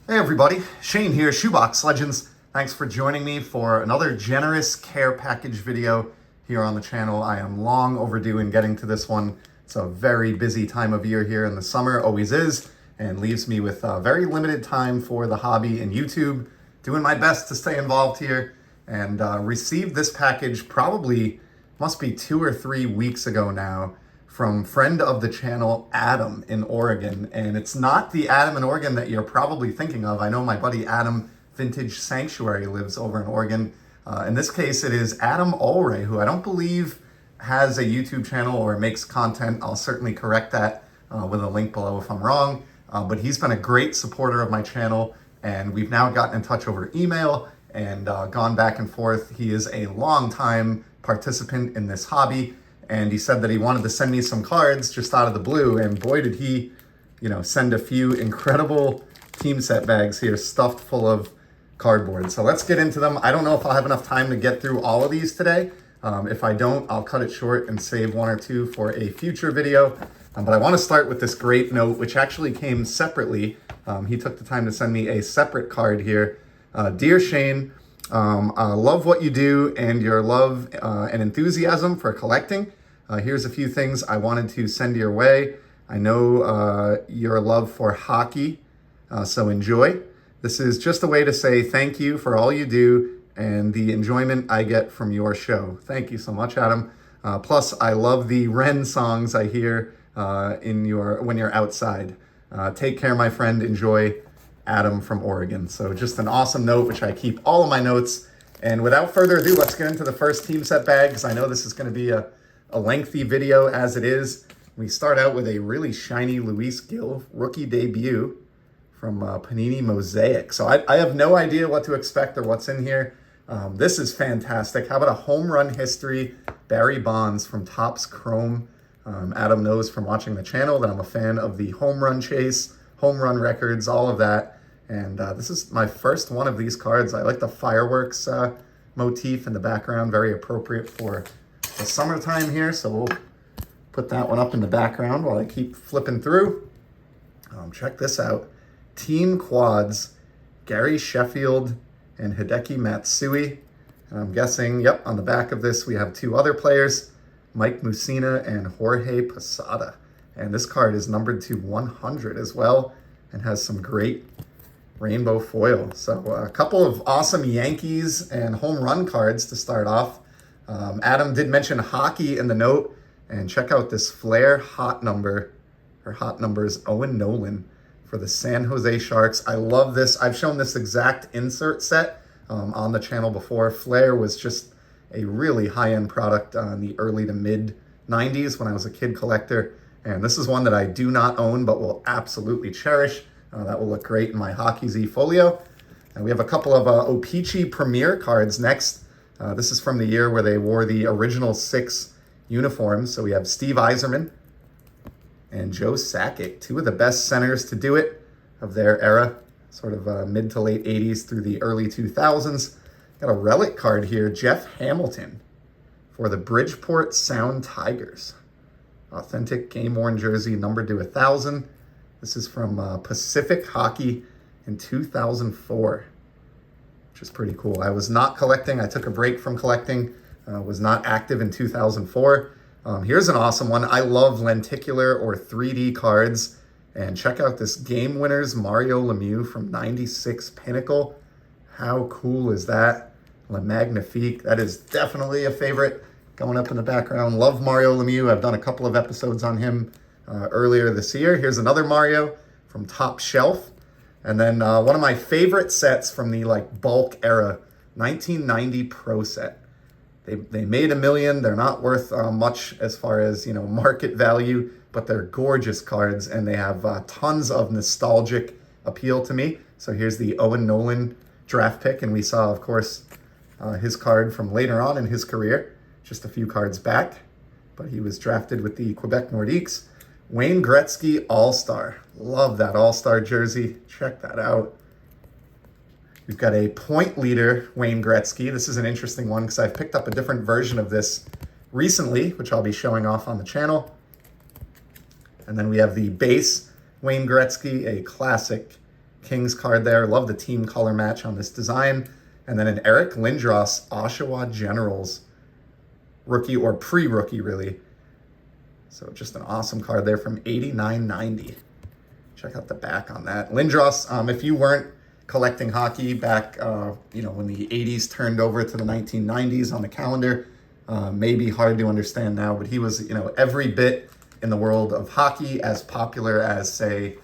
Hey everybody, Shane here, Shoebox Legends. Thanks for joining me for another generous care package video here on the channel. I am long overdue in getting to this one. It's a very busy time of year here in the summer, always is, and leaves me with very limited time for the hobby and YouTube. Doing my best to stay involved here, and received this package probably, must be 2 or 3 weeks ago now, from friend of the channel, Adam in Oregon. And it's not the Adam in Oregon that you're probably thinking of. I know my buddy Adam, Vintage Sanctuary, lives over in Oregon. In this case, it is Adam Ulrey, who I don't believe has a YouTube channel or makes content. I'll certainly correct that with a link below if I'm wrong. But he's been a great supporter of my channel, and we've now gotten in touch over email and gone back and forth. He is a long-time participant in this hobby, and he said that he wanted to send me some cards just out of the blue, and boy did he, send a few incredible team set bags here stuffed full of cardboard. So let's get into them. I don't know if I'll have enough time to get through all of these today. If I don't, I'll cut it short and save 1 or 2 for a future video. But I want to start with this great note, which actually came separately. He took the time to send me a separate card here. Dear Shane, I love what you do and your love and enthusiasm for collecting. Here's a few things I wanted to send your way. I know your love for hockey, so enjoy. This is just a way to say thank you for all you do and the enjoyment I get from your show. Thank you so much, Adam. Plus, I love the Wren songs I hear when you're outside. Take care, my friend. Enjoy. Adam from Oregon. So just an awesome note, which I keep all of my notes. And without further ado, let's get into the first team set bag, because I know this is going to be a lengthy video as it is. We start out with a really shiny Luis Gil rookie debut from Panini Mosaic. So I have no idea what to expect or what's in here. This is fantastic. How about a home run history, Barry Bonds from Topps Chrome. Adam knows from watching the channel that I'm a fan of the home run chase, home run records, all of that. And this is my first one of these cards. I like the fireworks motif in the background, very appropriate for the summertime here. So we'll put that one up in the background while I keep flipping through. Check this out. Team Quads, Gary Sheffield and Hideki Matsui. And I'm guessing, yep, on the back of this we have 2 other players, Mike Mussina and Jorge Posada. And this card is numbered to 100 as well and has some great rainbow foil. So a couple of awesome Yankees and home run cards to start off. Adam did mention hockey in the note, and check out this Flair hot number. Her hot number is Owen Nolan for the San Jose Sharks. I love this. I've shown this exact insert set on the channel before. Flair was just a really high-end product in the early to mid 90s when I was a kid collector. And this is one that I do not own, but will absolutely cherish. That will look great in my Hockey Z folio. And we have a couple of O-Pee-Chee Premier cards next. This is from the year where they wore the original 6 uniforms. So we have Steve Yzerman and Joe Sakic, 2 of the best centers to do it of their era, sort of mid to late 80s through the early 2000s. Got a relic card here, Jeff Hamilton for the Bridgeport Sound Tigers. Authentic game-worn jersey, numbered to 1,000. This is from Pacific Hockey in 2004, which is pretty cool. I was not collecting. I took a break from collecting. Was not active in 2004. Here's an awesome one. I love lenticular or 3D cards. And check out this Game Winners Mario Lemieux from 96 Pinnacle. How cool is that? Le Magnifique. That is definitely a favorite. Going up in the background. Love Mario Lemieux. I've done a couple of episodes on him earlier this year. Here's another Mario from Top Shelf. And then one of my favorite sets from the bulk era, 1990 Pro set. They made $1 million. They're not worth much as far as market value, but they're gorgeous cards, and they have tons of nostalgic appeal to me. So here's the Owen Nolan draft pick, and we saw, of course, his card from later on in his career, just a few cards back, but he was drafted with the Quebec Nordiques. Wayne Gretzky All-Star. Love that All-Star jersey. Check that out. We've got a point leader, Wayne Gretzky. This is an interesting one because I've picked up a different version of this recently, which I'll be showing off on the channel. And then we have the base Wayne Gretzky, a classic Kings card there. Love the team color match on this design. And then an Eric Lindros Oshawa Generals rookie, or pre-rookie really. So just an awesome card there from 89.90. Check out the back on that. Lindros, if you weren't collecting hockey back, when the 80s turned over to the 1990s on the calendar, maybe hard to understand now, but he was, every bit in the world of hockey as popular as, say,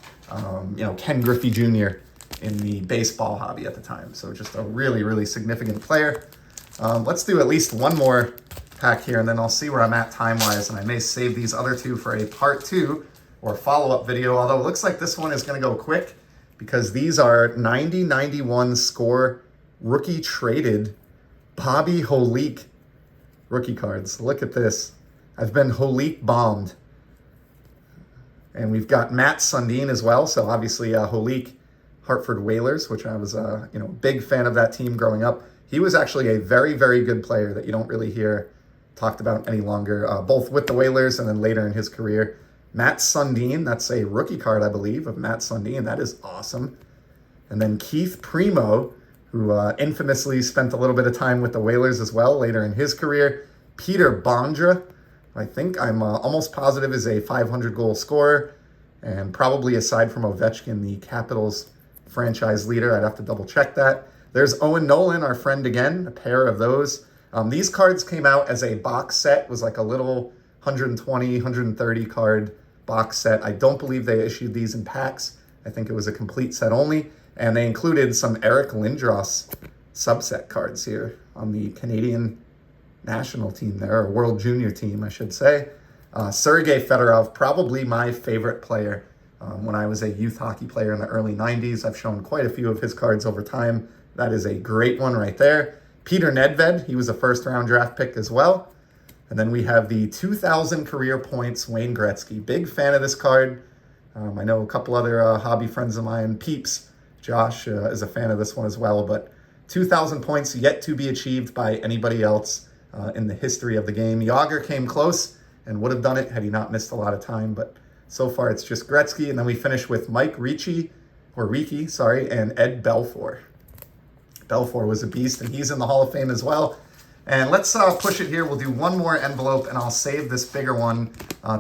Ken Griffey Jr. in the baseball hobby at the time. So just a really, really significant player. Let's do at least one more pack here, and then I'll see where I'm at time-wise, and I may save these other two for a part 2 or follow-up video, although it looks like this one is going to go quick because these are 90-91 score rookie traded Bobby Holik rookie cards. Look at this. I've been Holik bombed. And we've got Matt Sundin as well, so obviously Holik, Hartford Whalers, which I was big fan of that team growing up. He was actually a very, very good player that you don't really hear talked about any longer, both with the Whalers and then later in his career. Matt Sundin, that's a rookie card, I believe, of Matt Sundin. That is awesome. And then Keith Primo, who infamously spent a little bit of time with the Whalers as well later in his career. Peter Bondra, I think I'm almost positive is a 500 goal scorer, and probably aside from Ovechkin, the Capitals franchise leader. I'd have to double check that. There's Owen Nolan, our friend again, a pair of those. These cards came out as a box set, was like a little 120, 130 card box set. I don't believe they issued these in packs. I think it was a complete set only. And they included some Eric Lindros subset cards here on the Canadian national team there, or World Junior team, I should say. Sergei Fedorov, probably my favorite player when I was a youth hockey player in the early 90s. I've shown quite a few of his cards over time. That is a great one right there. Peter Nedved, he was a first-round draft pick as well. And then we have the 2,000 career points Wayne Gretzky. Big fan of this card. I know a couple other hobby friends of mine. Peeps, Josh, is a fan of this one as well. But 2,000 points yet to be achieved by anybody else in the history of the game. Yager came close and would have done it had he not missed a lot of time. But so far it's just Gretzky. And then we finish with Mike Ricci, and Ed Belfour. Belfour was a beast, and he's in the Hall of Fame as well. And let's push it here. We'll do one more envelope, and I'll save this bigger one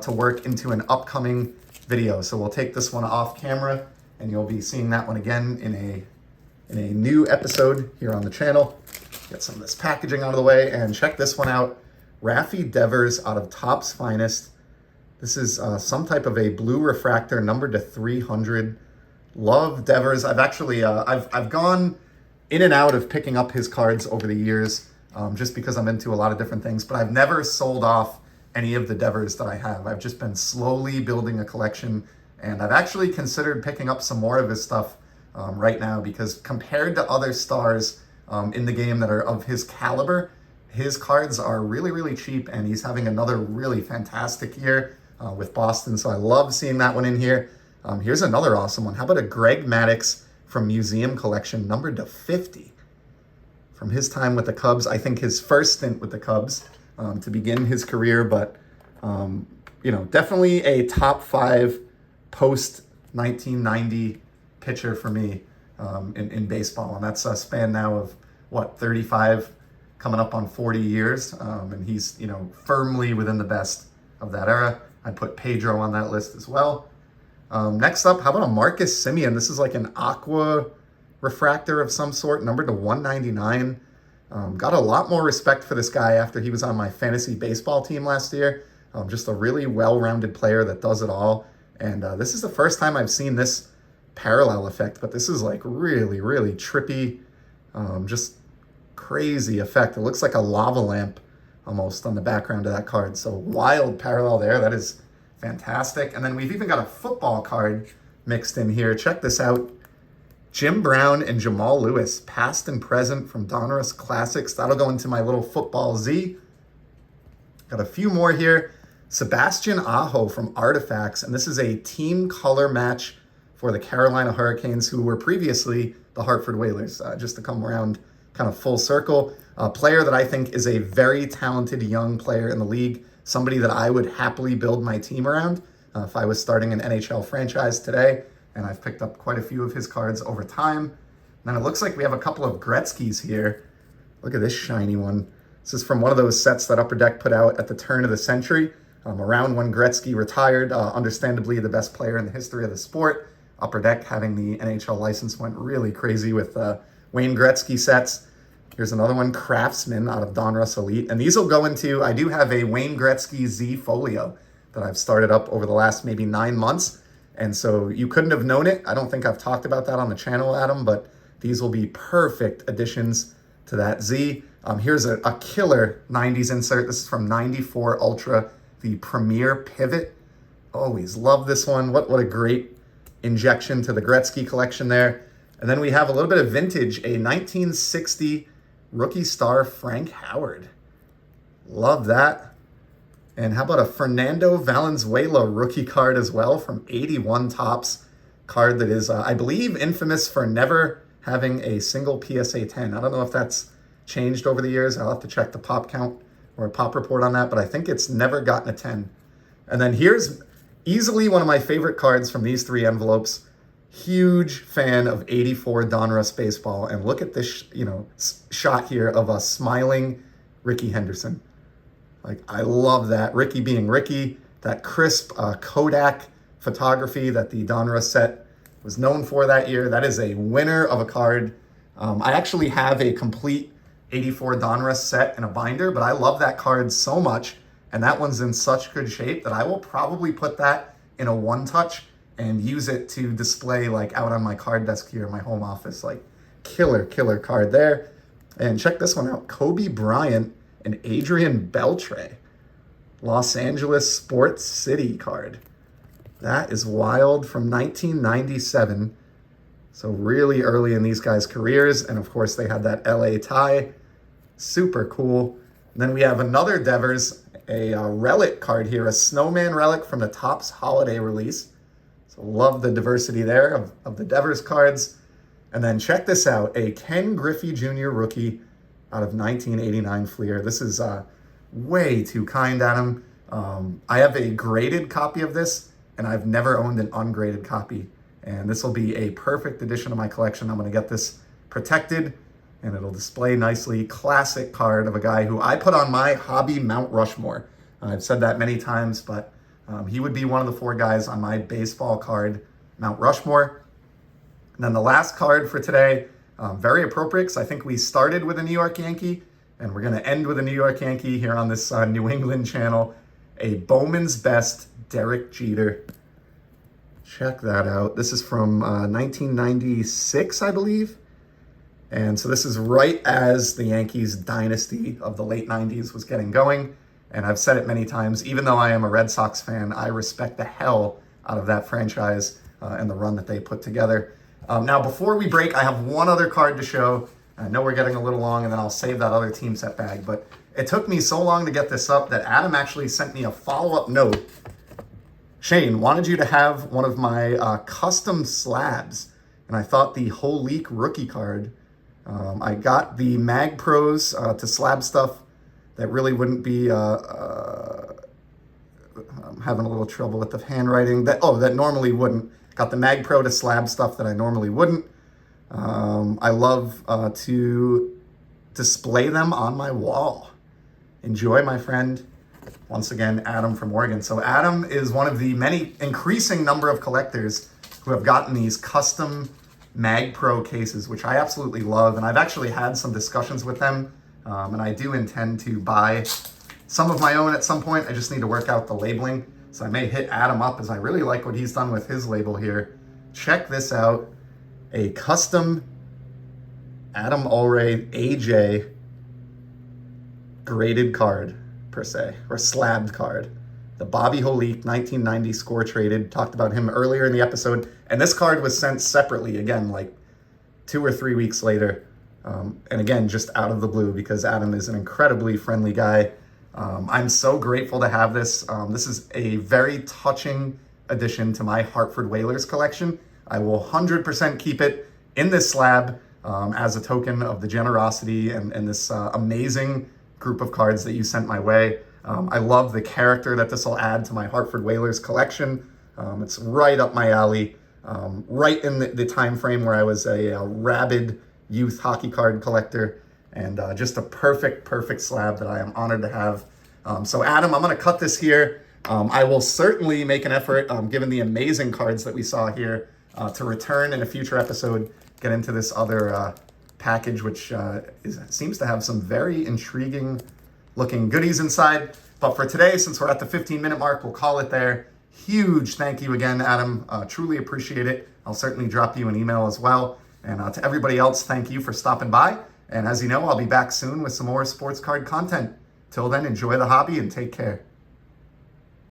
to work into an upcoming video. So we'll take this one off camera, and you'll be seeing that one again in a new episode here on the channel. Get some of this packaging out of the way, and check this one out. Rafi Devers out of Topps Finest. This is some type of a blue refractor, numbered to 300. Love Devers. I've actually, I've gone in and out of picking up his cards over the years, just because I'm into a lot of different things, but I've never sold off any of the Devers that I have. I've just been slowly building a collection, and I've actually considered picking up some more of his stuff right now, because compared to other stars in the game that are of his caliber, his cards are really, really cheap, and he's having another really fantastic year with Boston, so I love seeing that one in here. Here's another awesome one. How about a Greg Maddux from Museum Collection, numbered to 50? From his time with the Cubs, I think his first stint with the Cubs to begin his career, but definitely a top 5 post 1990 pitcher for me in baseball, and that's a span now of 35, coming up on 40 years, and he's firmly within the best of that era. I'd put Pedro on that list as well. Next up, how about a Marcus Semien? This is like an aqua refractor of some sort, numbered to 199. Got a lot more respect for this guy after he was on my fantasy baseball team last year. Just a really well-rounded player that does it all. And this is the first time I've seen this parallel effect, but this is like really, really trippy, just crazy effect. It looks like a lava lamp almost on the background of that card. So wild parallel there. That is fantastic. And then we've even got a football card mixed in here. Check this out. Jim Brown and Jamal Lewis, past and present from Donruss Classics. That'll go into my little football Z. Got a few more here. Sebastian Aho from Artifacts, and this is a team color match for the Carolina Hurricanes, who were previously the Hartford Whalers, just to come around kind of full circle. A player that I think is a very talented young player in the league, somebody that I would happily build my team around if I was starting an NHL franchise today. and I've picked up quite a few of his cards over time. And then it looks like we have a couple of Gretzky's here. Look at this shiny one. This is from one of those sets that Upper Deck put out at the turn of the century, around when Gretzky retired, understandably the best player in the history of the sport. Upper Deck, having the NHL license, went really crazy with Wayne Gretzky sets. Here's another one, Craftsman out of Donruss Elite. And these will go into, I do have a Wayne Gretzky Z folio that I've started up over the last maybe 9 months. And so you couldn't have known it. I don't think I've talked about that on the channel, Adam, but these will be perfect additions to that Z. Here's a killer 90s insert. This is from 94 Ultra, the Premier Pivot. Always love this one. What a great injection to the Gretzky collection there. And then we have a little bit of vintage, a 1960 rookie star Frank Howard. Love that. And how about a Fernando Valenzuela rookie card as well from 81 Topps. Card that is, I believe, infamous for never having a single PSA 10. I don't know if that's changed over the years. I'll have to check the pop count or a pop report on that, but I think it's never gotten a 10. And then here's easily one of my favorite cards from these 3 envelopes. Huge fan of 84 Donruss baseball. And look at this, shot here of a smiling Rickey Henderson. Like, I love that. Rickey being Rickey, that crisp Kodak photography that the Donruss set was known for that year. That is a winner of a card. I actually have a complete 84 Donruss set in a binder, but I love that card so much, and that one's in such good shape that I will probably put that in a one-touch and use it to display like out on my card desk here in my home office. Like, killer card there. And check this one out, Kobe Bryant and Adrian Beltre, Los Angeles Sports City card. That is wild, from 1997. So really early in these guys' careers. And of course they had that LA tie. Super cool. And then we have another Devers, a relic card here, a snowman relic from the Topps holiday release. So love the diversity there of the Devers cards. And then check this out, a Ken Griffey Jr. rookie out of 1989 Fleer. This is way too kind, Adam. I have a graded copy of this, and I've never owned an ungraded copy. And this will be a perfect addition to my collection. I'm gonna get this protected, and it'll display nicely. Classic card of a guy who I put on my hobby Mount Rushmore. I've said that many times, but he would be one of the 4 guys on my baseball card Mount Rushmore. And then the last card for today, very appropriate, because I think we started with a New York Yankee, and we're gonna end with a New York Yankee here on this New England channel. A Bowman's Best Derek Jeter. Check that out. This is from 1996, I believe. And so this is right as the Yankees dynasty of the late 90s was getting going. And I've said it many times, even though I am a Red Sox fan, I respect the hell out of that franchise and the run that they put together. Now, before we break, I have one other card to show. I know we're getting a little long, and then I'll save that other team set bag. But it took me so long to get this up that Adam actually sent me a follow-up note. Shane, wanted you to have one of my custom slabs. And I thought the Whole Leak rookie card. I got the Mag Pros to slab stuff that really wouldn't be... I'm having a little trouble with the handwriting. That normally wouldn't. Got the Mag Pro to slab stuff that I normally wouldn't. I love to display them on my wall. Enjoy, my friend. Once again, Adam from Oregon. So Adam is one of the many increasing number of collectors who have gotten these custom Mag Pro cases, which I absolutely love. And I've actually had some discussions with them. And I do intend to buy some of my own at some point. I just need to work out the labeling. So I may hit Adam up, as I really like what he's done with his label here. Check this out. A custom Adam Ulrey AJ graded card, per se, or slabbed card. The Bobby Holik 1990 score traded. Talked about him earlier in the episode. And this card was sent separately, again, like 2 or 3 weeks later. And again, just out of the blue, because Adam is an incredibly friendly guy. I'm so grateful to have this. This is a very touching addition to my Hartford Whalers collection. I will 100% keep it in this slab as a token of the generosity and this amazing group of cards that you sent my way. I love the character that this will add to my Hartford Whalers collection. It's right up my alley. right in the time frame where I was a rabid youth hockey card collector, and just a perfect slab that I am honored to have. So Adam, I'm going to cut this here. I will certainly make an effort, given the amazing cards that we saw here, to return in a future episode, get into this other package, which seems to have some very intriguing looking goodies inside. But for today, since we're at the 15-minute mark, we'll call it there. Huge thank you again, Adam. Truly appreciate it. I'll certainly drop you an email as well. And to everybody else, thank you for stopping by. And as you know, I'll be back soon with some more sports card content. Till then, enjoy the hobby and take care.